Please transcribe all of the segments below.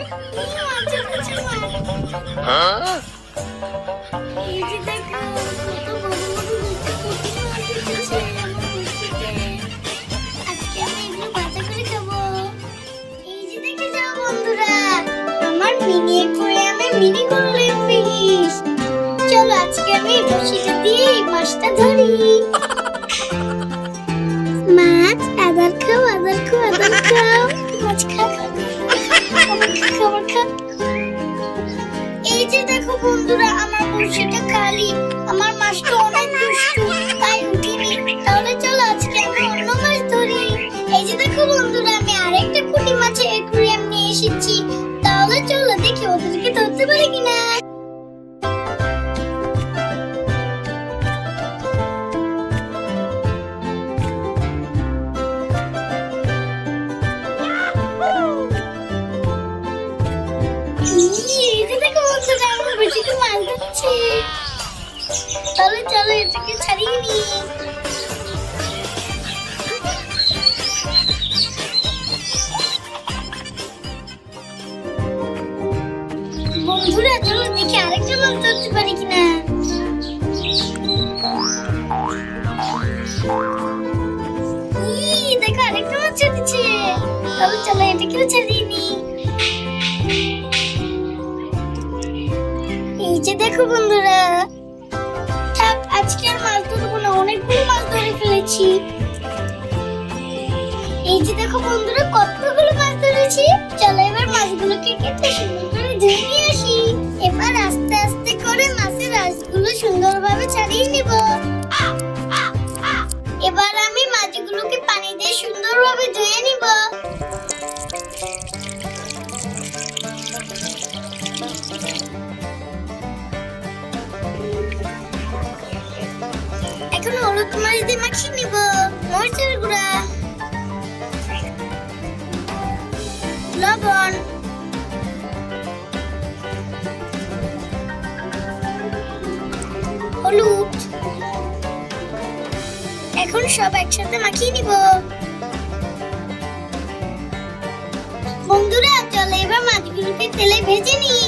এই যে দেখো কত বড় বড় দুটো পুঁটি মাছ এসেছে আমার বড়শিতে। আজকে আমি এগুলো ভাজা করে খাবো। এই যে দেখে যাও বন্ধুরা, আমার মিনি অ্যাকোয়ারিয়ামে মিনি গোল্ডেন ফিশ। চলো আজকে আমি বড়শিটা দিয়ে এই মাছটা ধরি। মাছ আদার খাও, আদার খাও, আদার খাও। মাছ খা খা খাবার খা। এই যে দেখো বন্ধুরা, আমার বড়শিটা খালি। আমার মাছটা অনেক দুষ্টু, তাই উঠিনি। তাহলে চলো আজকে আমি অন্য মাছ ধরি। এই যে দেখো বন্ধুরা, আমি আরেকটা পুঁটি মাছের অ্যাকোয়ারিয়াম নিয়ে এসেছি। তাহলে চলো দেখি ওদেরকে ধরতে পারি কিনা। এই যে দেখো বন্ধুরা, আমার বড়শিতে মাছ ধরছে। তাহলে চলো এটাকে ছাড়িয়ে নিই। বন্ধুরা চলো দেখি আরেকটা মাছ ধরতে পারি কিনা। দেখো আরেকটা মাছ ছেড়েছে। তাহলে চলো এটাকেও ছাড়িয়ে নিই। এই যে দেখো বন্ধুরা, থাক আজকে আর মাছ ধরবো না, অনেকগুলো মাছ ধরে ফেলেছি। এই যে দেখো বন্ধুরা, কতগুলো মাছ ধরেছি। চলো এবার মাছগুলোকে কেটে সুন্দর করে ধুয়ে নিয়ে আসি। এবার আস্তে আস্তে করে মাছের আঁশগুলো সুন্দরভাবে ছাড়িয়ে নিব। এবার আমি মাছগুলোকে পানি দিয়ে সুন্দরভাবে ধুয়ে নিব। এখন হলুদ মরিচ দিয়ে মাখিয়ে নিব। মরিচের গুঁড়া, লবণ, হলুদ। এখন সব একসাথে মাখিয়ে নিব। বন্ধুরা চলো এবার মাছগুলোকে তেলে ভেজে নিই।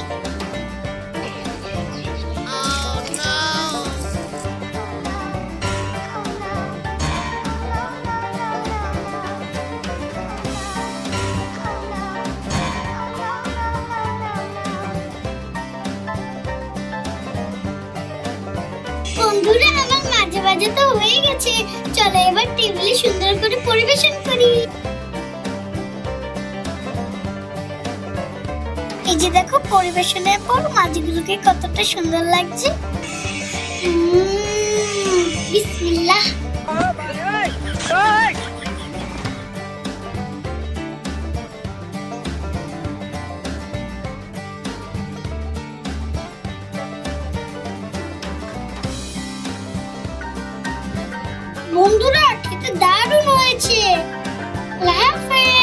বন্ধুরা আমার মাঝে মাঝে তো হয়ে গেছে। চলো এবার টেবিলে সুন্দর করে পরিবেশন করি। এই যে দেখো পরিবেশনের পর মাছগুলোকে কতটা সুন্দর লাগছে। বিসমিল্লাহ। বন্ধুরা খেতে দারুণ হয়েছে। আল্লাহ হাফেজ।